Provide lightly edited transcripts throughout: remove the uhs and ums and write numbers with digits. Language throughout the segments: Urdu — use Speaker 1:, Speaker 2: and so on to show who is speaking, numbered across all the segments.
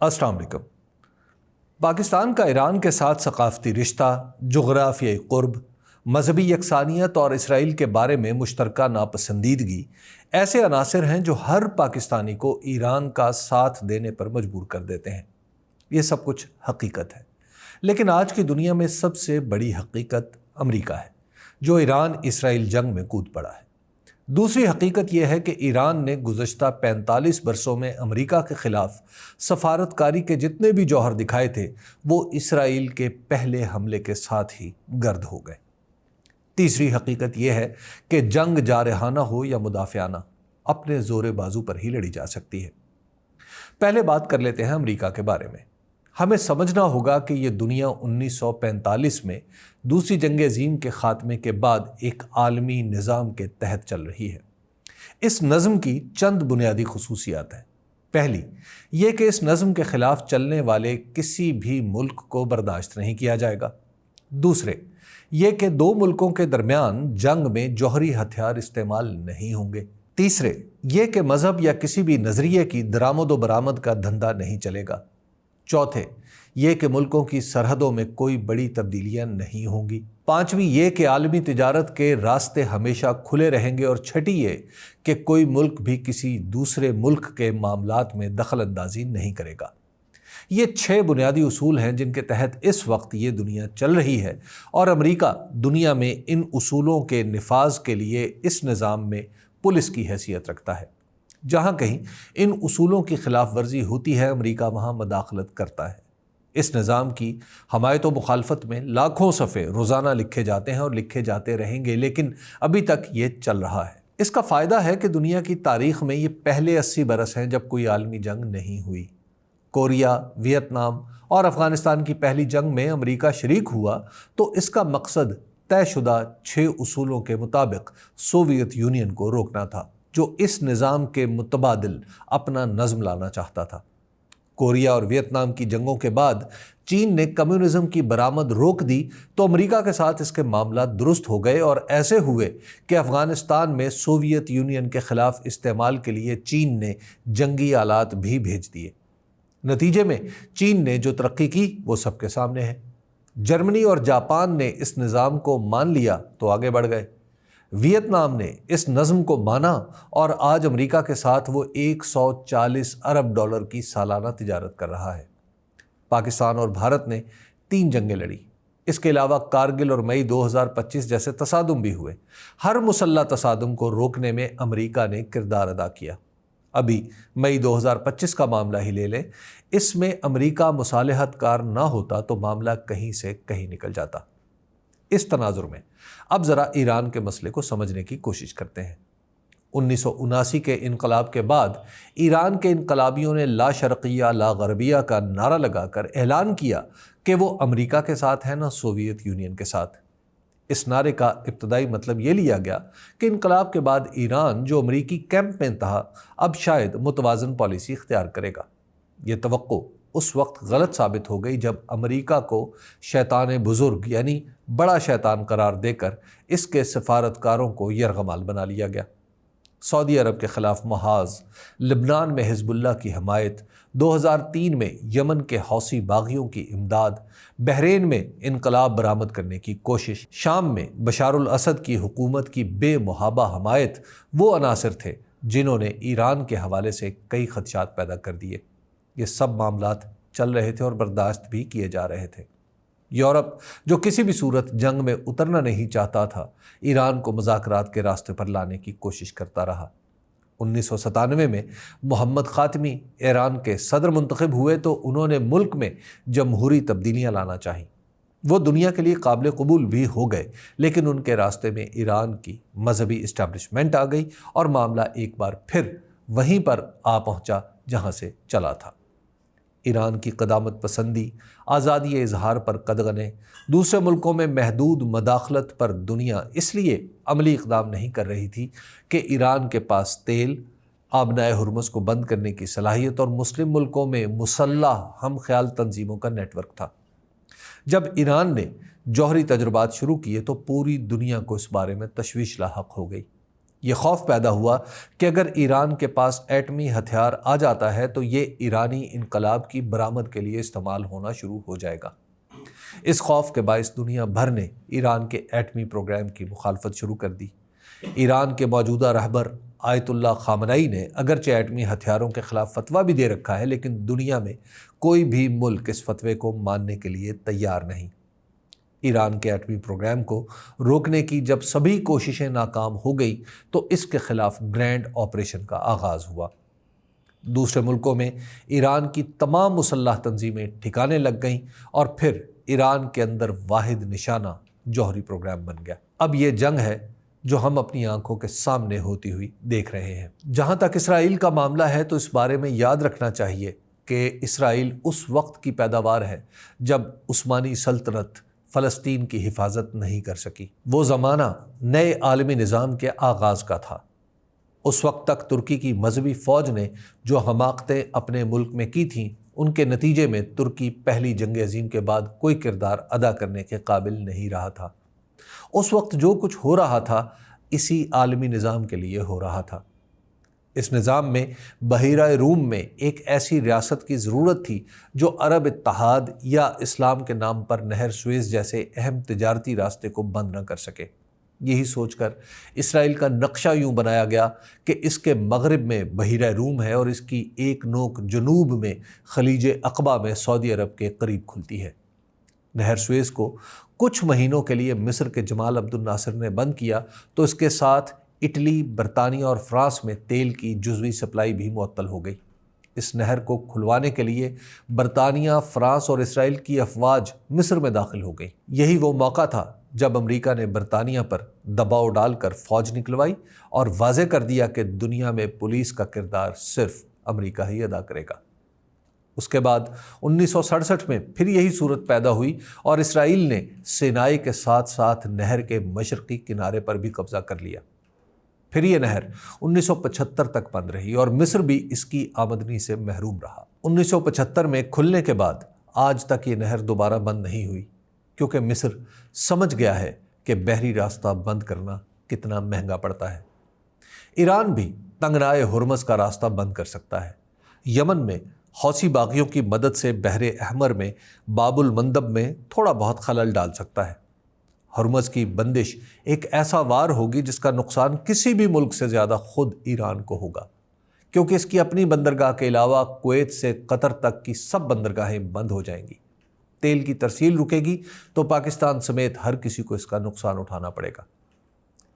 Speaker 1: السلام علیکم۔ پاکستان کا ایران کے ساتھ ثقافتی رشتہ، جغرافیائی قرب، مذہبی یکسانیت اور اسرائیل کے بارے میں مشترکہ ناپسندیدگی ایسے عناصر ہیں جو ہر پاکستانی کو ایران کا ساتھ دینے پر مجبور کر دیتے ہیں۔ یہ سب کچھ حقیقت ہے، لیکن آج کی دنیا میں سب سے بڑی حقیقت امریکہ ہے، جو ایران اسرائیل جنگ میں کود پڑا ہے۔ دوسری حقیقت یہ ہے کہ ایران نے گزشتہ 45 برسوں میں امریکہ کے خلاف سفارتکاری کے جتنے بھی جوہر دکھائے تھے وہ اسرائیل کے پہلے حملے کے ساتھ ہی گرد ہو گئے۔ تیسری حقیقت یہ ہے کہ جنگ جارحانہ ہو یا مدافعانہ، اپنے زور بازو پر ہی لڑی جا سکتی ہے۔ پہلے بات کر لیتے ہیں امریکہ کے بارے میں۔ ہمیں سمجھنا ہوگا کہ یہ دنیا 1945 میں دوسری جنگ عظیم کے خاتمے کے بعد ایک عالمی نظام کے تحت چل رہی ہے۔ اس نظم کی چند بنیادی خصوصیات ہیں۔ پہلی یہ کہ اس نظم کے خلاف چلنے والے کسی بھی ملک کو برداشت نہیں کیا جائے گا۔ دوسرے یہ کہ دو ملکوں کے درمیان جنگ میں جوہری ہتھیار استعمال نہیں ہوں گے۔ تیسرے یہ کہ مذہب یا کسی بھی نظریے کی درآمد و برآمد کا دھندا نہیں چلے گا۔ چوتھے یہ کہ ملکوں کی سرحدوں میں کوئی بڑی تبدیلیاں نہیں ہوں گی۔ پانچویں یہ کہ عالمی تجارت کے راستے ہمیشہ کھلے رہیں گے۔ اور چھٹی یہ کہ کوئی ملک بھی کسی دوسرے ملک کے معاملات میں دخل اندازی نہیں کرے گا۔ یہ 6 بنیادی اصول ہیں جن کے تحت اس وقت یہ دنیا چل رہی ہے، اور امریکہ دنیا میں ان اصولوں کے نفاذ کے لیے اس نظام میں پولیس کی حیثیت رکھتا ہے۔ جہاں کہیں ان اصولوں کی خلاف ورزی ہوتی ہے، امریکہ وہاں مداخلت کرتا ہے۔ اس نظام کی حمایت و مخالفت میں لاکھوں صفحے روزانہ لکھے جاتے ہیں اور لکھے جاتے رہیں گے، لیکن ابھی تک یہ چل رہا ہے۔ اس کا فائدہ ہے کہ دنیا کی تاریخ میں یہ پہلے 80 برس ہیں جب کوئی عالمی جنگ نہیں ہوئی۔ کوریا، ویتنام اور افغانستان کی پہلی جنگ میں امریکہ شریک ہوا تو اس کا مقصد طے شدہ 6 اصولوں کے مطابق سوویت یونین کو روکنا تھا، جو اس نظام کے متبادل اپنا نظم لانا چاہتا تھا۔ کوریا اور ویتنام کی جنگوں کے بعد چین نے کمیونزم کی برآمد روک دی تو امریکہ کے ساتھ اس کے معاملات درست ہو گئے، اور ایسے ہوئے کہ افغانستان میں سوویت یونین کے خلاف استعمال کے لیے چین نے جنگی آلات بھی بھیج دیے۔ نتیجے میں چین نے جو ترقی کی وہ سب کے سامنے ہے۔ جرمنی اور جاپان نے اس نظام کو مان لیا تو آگے بڑھ گئے۔ ویتنام نے اس نظم کو مانا اور آج امریکہ کے ساتھ وہ 140 ارب ڈالر کی سالانہ تجارت کر رہا ہے۔ پاکستان اور بھارت نے 3 جنگیں لڑی۔ اس کے علاوہ کارگل اور مئی 2025 جیسے تصادم بھی ہوئے۔ ہر مسلح تصادم کو روکنے میں امریکہ نے کردار ادا کیا۔ ابھی مئی 2025 کا معاملہ ہی لے لیں، اس میں امریکہ مصالحت کار نہ ہوتا تو معاملہ کہیں سے کہیں نکل جاتا۔ اس تناظر میں اب ذرا ایران کے مسئلے کو سمجھنے کی کوشش کرتے ہیں۔ 1979 کے انقلاب کے بعد ایران کے انقلابیوں نے لا شرقیہ لا غربیہ کا نعرہ لگا کر اعلان کیا کہ وہ امریکہ کے ساتھ ہے نہ سوویت یونین کے ساتھ۔ اس نعرے کا ابتدائی مطلب یہ لیا گیا کہ انقلاب کے بعد ایران جو امریکی کیمپ میں تھا اب شاید متوازن پالیسی اختیار کرے گا۔ یہ توقع اس وقت غلط ثابت ہو گئی جب امریکہ کو شیطان بزرگ یعنی بڑا شیطان قرار دے کر اس کے سفارتکاروں کو یرغمال بنا لیا گیا۔ سعودی عرب کے خلاف محاذ، لبنان میں حزب اللہ کی حمایت، 2003 میں یمن کے حوثی باغیوں کی امداد، بحرین میں انقلاب برآمد کرنے کی کوشش، شام میں بشار الاسد کی حکومت کی بے محابہ حمایت وہ عناصر تھے جنہوں نے ایران کے حوالے سے کئی خدشات پیدا کر دیے۔ یہ سب معاملات چل رہے تھے اور برداشت بھی کیے جا رہے تھے۔ یورپ جو کسی بھی صورت جنگ میں اترنا نہیں چاہتا تھا، ایران کو مذاکرات کے راستے پر لانے کی کوشش کرتا رہا۔ 1997 میں محمد خاتمی ایران کے صدر منتخب ہوئے تو انہوں نے ملک میں جمہوری تبدیلیاں لانا چاہییں۔ وہ دنیا کے لیے قابل قبول بھی ہو گئے، لیکن ان کے راستے میں ایران کی مذہبی اسٹیبلشمنٹ آ گئی اور معاملہ ایک بار پھر وہیں پر آ پہنچا جہاں سے چلا تھا۔ ایران کی قدامت پسندی، آزادی اظہار پر قدغنیں، دوسرے ملکوں میں محدود مداخلت پر دنیا اس لیے عملی اقدام نہیں کر رہی تھی کہ ایران کے پاس تیل، آبنائے ہرمز کو بند کرنے کی صلاحیت اور مسلم ملکوں میں مسلح ہم خیال تنظیموں کا نیٹ ورک تھا۔ جب ایران نے جوہری تجربات شروع کیے تو پوری دنیا کو اس بارے میں تشویش لاحق ہو گئی۔ یہ خوف پیدا ہوا کہ اگر ایران کے پاس ایٹمی ہتھیار آ جاتا ہے تو یہ ایرانی انقلاب کی برآمد کے لیے استعمال ہونا شروع ہو جائے گا۔ اس خوف کے باعث دنیا بھر نے ایران کے ایٹمی پروگرام کی مخالفت شروع کر دی۔ ایران کے موجودہ رہبر آیت اللہ خامنئی نے اگرچہ ایٹمی ہتھیاروں کے خلاف فتویٰ بھی دے رکھا ہے، لیکن دنیا میں کوئی بھی ملک اس فتوے کو ماننے کے لیے تیار نہیں۔ ایران کے ایٹمی پروگرام کو روکنے کی جب سبھی کوششیں ناکام ہو گئی تو اس کے خلاف گرینڈ آپریشن کا آغاز ہوا۔ دوسرے ملکوں میں ایران کی تمام مسلح تنظیمیں ٹھکانے لگ گئیں اور پھر ایران کے اندر واحد نشانہ جوہری پروگرام بن گیا۔ اب یہ جنگ ہے جو ہم اپنی آنکھوں کے سامنے ہوتی ہوئی دیکھ رہے ہیں۔ جہاں تک اسرائیل کا معاملہ ہے تو اس بارے میں یاد رکھنا چاہیے کہ اسرائیل اس وقت کی پیداوار ہے جب عثمانی سلطنت فلسطین کی حفاظت نہیں کر سکی۔ وہ زمانہ نئے عالمی نظام کے آغاز کا تھا۔ اس وقت تک ترکی کی مذہبی فوج نے جو حماقتیں اپنے ملک میں کی تھیں، ان کے نتیجے میں ترکی پہلی جنگ عظیم کے بعد کوئی کردار ادا کرنے کے قابل نہیں رہا تھا۔ اس وقت جو کچھ ہو رہا تھا اسی عالمی نظام کے لیے ہو رہا تھا۔ اس نظام میں بحیرہ روم میں ایک ایسی ریاست کی ضرورت تھی جو عرب اتحاد یا اسلام کے نام پر نہر سویز جیسے اہم تجارتی راستے کو بند نہ کر سکے۔ یہی سوچ کر اسرائیل کا نقشہ یوں بنایا گیا کہ اس کے مغرب میں بحیرہ روم ہے اور اس کی ایک نوک جنوب میں خلیج عقبہ میں سعودی عرب کے قریب کھلتی ہے۔ نہر سویز کو کچھ مہینوں کے لیے مصر کے جمال عبد الناصر نے بند کیا تو اس کے ساتھ اٹلی، برطانیہ اور فرانس میں تیل کی جزوی سپلائی بھی معطل ہو گئی۔ اس نہر کو کھلوانے کے لیے برطانیہ، فرانس اور اسرائیل کی افواج مصر میں داخل ہو گئی۔ یہی وہ موقع تھا جب امریکہ نے برطانیہ پر دباؤ ڈال کر فوج نکلوائی اور واضح کر دیا کہ دنیا میں پولیس کا کردار صرف امریکہ ہی ادا کرے گا۔ اس کے بعد 1967 میں پھر یہی صورت پیدا ہوئی اور اسرائیل نے سینائی کے ساتھ ساتھ نہر کے مشرقی کنارے پر بھی قبضہ کر لیا۔ پھر یہ نہر 1975 تک بند رہی اور مصر بھی اس کی آمدنی سے محروم رہا۔ 1975 میں کھلنے کے بعد آج تک یہ نہر دوبارہ بند نہیں ہوئی، کیونکہ مصر سمجھ گیا ہے کہ بحری راستہ بند کرنا کتنا مہنگا پڑتا ہے۔ ایران بھی تنگرائے ہرمز کا راستہ بند کر سکتا ہے۔ یمن میں حوثی باغیوں کی مدد سے بحر احمر میں باب المندب میں تھوڑا بہت خلل ڈال سکتا ہے۔ ہرمز کی بندش ایک ایسا وار ہوگی جس کا نقصان کسی بھی ملک سے زیادہ خود ایران کو ہوگا، کیونکہ اس کی اپنی بندرگاہ کے علاوہ کویت سے قطر تک کی سب بندرگاہیں بند ہو جائیں گی۔ تیل کی ترسیل رکے گی تو پاکستان سمیت ہر کسی کو اس کا نقصان اٹھانا پڑے گا۔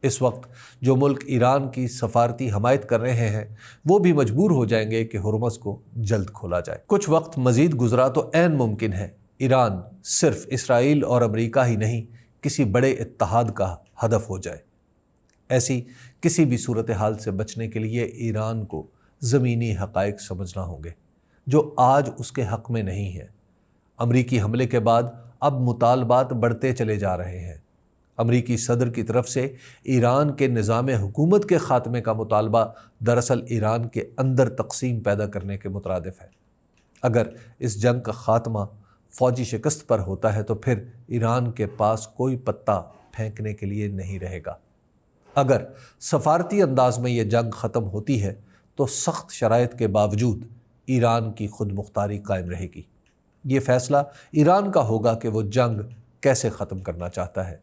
Speaker 1: اس وقت جو ملک ایران کی سفارتی حمایت کر رہے ہیں وہ بھی مجبور ہو جائیں گے کہ ہرمز کو جلد کھولا جائے۔ کچھ وقت مزید گزرا تو عین ممکن ہے ایران صرف اسرائیل اور امریکہ ہی نہیں کسی بڑے اتحاد کا ہدف ہو جائے۔ ایسی کسی بھی صورتحال سے بچنے کے لیے ایران کو زمینی حقائق سمجھنا ہوں گے جو آج اس کے حق میں نہیں ہیں۔ امریکی حملے کے بعد اب مطالبات بڑھتے چلے جا رہے ہیں۔ امریکی صدر کی طرف سے ایران کے نظام حکومت کے خاتمے کا مطالبہ دراصل ایران کے اندر تقسیم پیدا کرنے کے مترادف ہے۔ اگر اس جنگ کا خاتمہ فوجی شکست پر ہوتا ہے تو پھر ایران کے پاس کوئی پتہ پھینکنے کے لیے نہیں رہے گا۔ اگر سفارتی انداز میں یہ جنگ ختم ہوتی ہے تو سخت شرائط کے باوجود ایران کی خود مختاری قائم رہے گی۔ یہ فیصلہ ایران کا ہوگا کہ وہ جنگ کیسے ختم کرنا چاہتا ہے۔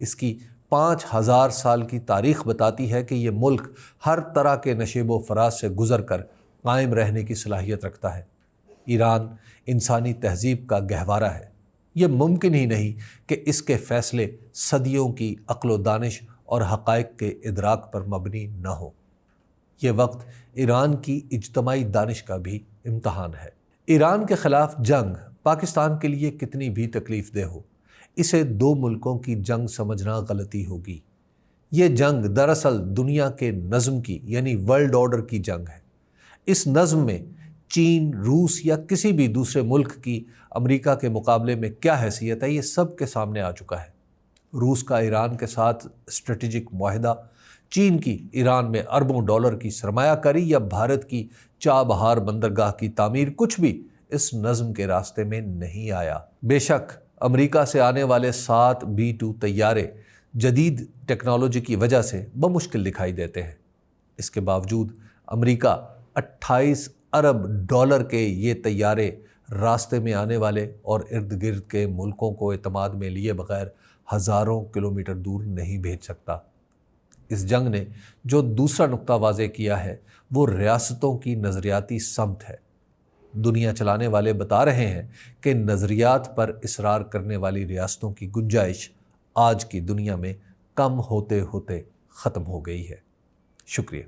Speaker 1: اس کی 5000 سال کی تاریخ بتاتی ہے کہ یہ ملک ہر طرح کے نشیب و فراز سے گزر کر قائم رہنے کی صلاحیت رکھتا ہے۔ ایران انسانی تہذیب کا گہوارہ ہے۔ یہ ممکن ہی نہیں کہ اس کے فیصلے صدیوں کی عقل و دانش اور حقائق کے ادراک پر مبنی نہ ہو۔ یہ وقت ایران کی اجتماعی دانش کا بھی امتحان ہے۔ ایران کے خلاف جنگ پاکستان کے لیے کتنی بھی تکلیف دہ ہو، اسے دو ملکوں کی جنگ سمجھنا غلطی ہوگی۔ یہ جنگ دراصل دنیا کے نظم کی یعنی ورلڈ آرڈر کی جنگ ہے۔ اس نظم میں چین، روس یا کسی بھی دوسرے ملک کی امریکہ کے مقابلے میں کیا حیثیت ہے یہ سب کے سامنے آ چکا ہے۔ روس کا ایران کے ساتھ اسٹریٹجک معاہدہ، چین کی ایران میں اربوں ڈالر کی سرمایہ کاری یا بھارت کی چابہار بندرگاہ کی تعمیر، کچھ بھی اس نظم کے راستے میں نہیں آیا۔ بے شک امریکہ سے آنے والے 7 B-2 طیارے جدید ٹیکنالوجی کی وجہ سے بمشکل دکھائی دیتے ہیں۔ اس کے باوجود امریکہ 28 ارب ڈالر کے یہ طیارے راستے میں آنے والے اور ارد گرد کے ملکوں کو اعتماد میں لیے بغیر ہزاروں کلومیٹر دور نہیں بھیج سکتا۔ اس جنگ نے جو دوسرا نقطہ واضح کیا ہے وہ ریاستوں کی نظریاتی سمت ہے۔ دنیا چلانے والے بتا رہے ہیں کہ نظریات پر اصرار کرنے والی ریاستوں کی گنجائش آج کی دنیا میں کم ہوتے ہوتے ختم ہو گئی ہے۔ شکریہ۔